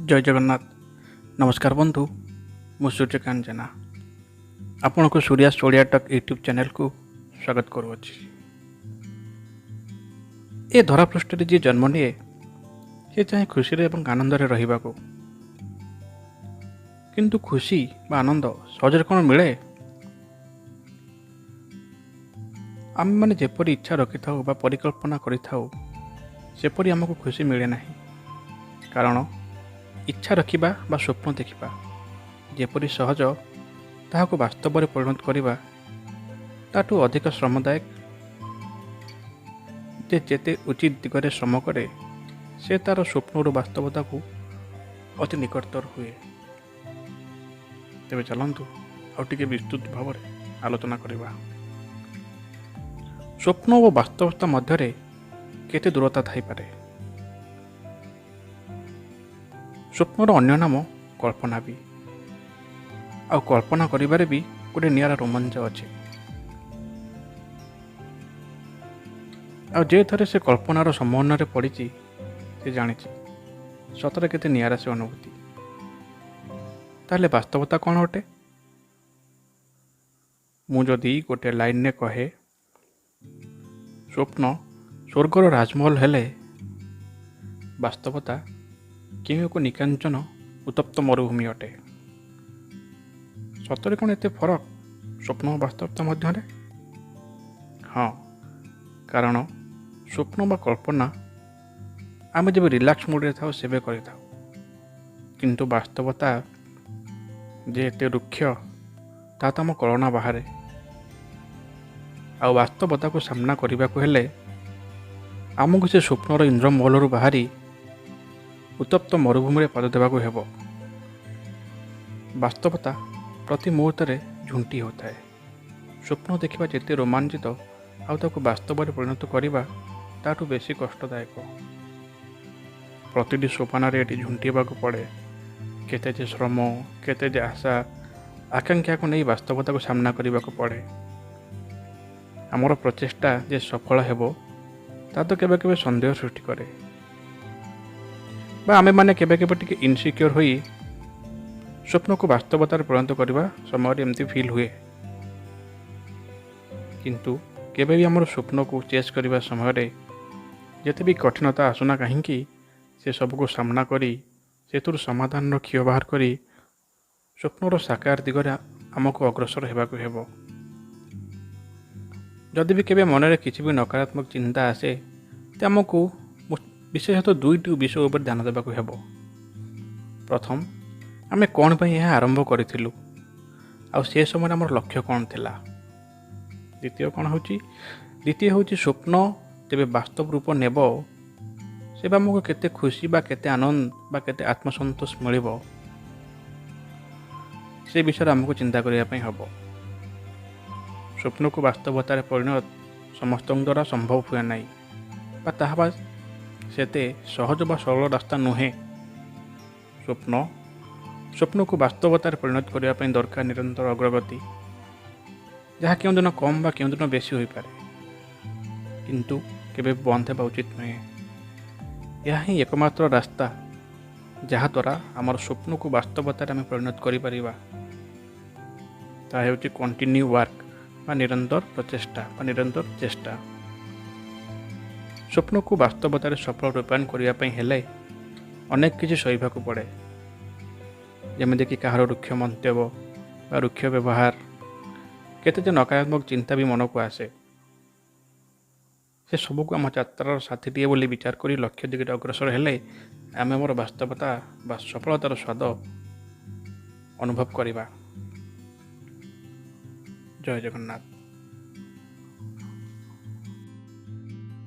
जय जगन्नाथ। नमस्कार बंधु, मु सूर्यकांत जेना आपण को सुryasodiatalk यूट्यूब चैनल को स्वागत करुच्ची। ए धरापृष्ठ जी जन्म निए से चाहे खुशी एवं आनंद रहा किंतु खुशी बा आनंद सहजरे कौन मिले? आम मैंने जेपरी इच्छा रखि था परिकल्पना करी आमको खुशी मिले ना, कारण इच्छा रखिबा बा स्वप्न देखिबा जेपरी सहज ताहाको वास्तव में परिणत करिबा ताठू अधिक श्रमदायक। जेते उचित दिगरे श्रम करे से तार स्वप्नर वास्तवता को अति निकटतर हुए। तेबे चलंतु आउ टिके विस्तृत भाव में आलोचना करिबा। स्वप्न और वास्तवता मध्य केते दूरता थाई पारे? स्वप्नर अन्य नाम कल्पना भी, आ कल्पना करिबारे भी गोटे नियारा रोमांच अच्छे। आ जे थरे से कल्पनार समन्वय पड़ी से जानी सतरे केते नियारा से अनुभूति। ताहले वास्तवता कौन अटे? मु जदि गोटे लाइन ने कहे स्वप्न स्वर्गर राजमहल हेले, वास्तवता केउ एक निकांचन उत्तप्त मरुभूमि अटे। सतरे कौन एते फरक स्वप्न और वास्तवता मध्य? हाँ, कारण स्वप्न बा कल्पना आम जब रिलैक्स मूड रे था सेबे करि था, किंतु वास्तवता जे एते रुक्ष ता आम कल्पना बाहर। आ वास्तवता को सामना करने को हेले आमको से स्वप्नर इंद्रमहल बाहरी उत्तप्त मरुभूमि में पद देवाक हेब। वास्तवता प्रति मुहूर्त झुंटी होता है। स्वप्न देखा जिते रोमांचित आउ वास्तव में परिणत करवा ताठू बेसी कष्टदायक। प्रतिटी सोपान झुंटीवा पड़े, केते जे श्रम, केते जे आशा आकांक्षा को नहीं वास्तवता को सामना करने को पड़े। आमर प्रचेष्टा जे सफल हेबो ता तो केबे केबे संदेह सृष्टि करे, बा आमे माने केबे केबे टिके इनसिक्योर होई स्वप्न को वास्तवतार परिणत करवा समय एमती फील हुए। किंतु केबे भी आमर स्वप्न को चेस करवा समय जेते भी कठिनता आसुना कहीं से सबको सामना करी सेतुर समाधान क्षीय बाहर करी स्वप्नर साकार दिगरे आमको अग्रसर हेबाकु हेबो। जदि भी केबे मन में किसी भी नकारात्मक चिंता आसे तो आमको विशेषतः दुईटी विषय उपर ध्यान देवाक हेब। प्रथम, आमे कौन पर यह आरंभ करूँ आ से समय आमर लक्ष्य कौन थिला। द्वितीय हूँ स्वप्न तेबे वास्तव रूप नेब से आमको केते खुशी बा केते आनंद बा केते आत्मसंतोष मिलिबो से विषय आमको चिंता करने हम। स्वप्न को वास्तवतार परिणत समस्त द्वारा संभव हुए ना, ताहा सेते सहज बा सरल रास्ता नुहे। स्वप्न को वास्तवतार परिणत करने दरकार निरंतर अग्रगति, जहाँ क्यों दिन कम बा क्यों दिन बेसी हो पारे, किंतु केबे बंद होगा उचित नुहे। यह ही एकमात्र रास्ता जहाँ द्वारा आमर स्वप्न को वास्तवतार आम परिणत करिपरिबा। ता हेउची कंटिन्यू वर्क बा निरंतर प्रचेष्टा बा निरंतर चेष्टा। स्वप्न को वास्तवतार सफल रूपायन करने हेले अनेक किसी सहिबा को पड़े, जमीक कहार रुक्ष मंतव्य बा रुक्ष व्यवहार, केते नकारात्मक चिंता भी मन को आसे। से सबको आम यात्रार साथीटे बोली विचार करी लक्ष्य दिगरे अग्रसर हेले आम आमर वास्तवता बा सफलतार स्वाद अनुभव करिबा। जय जगन्नाथ।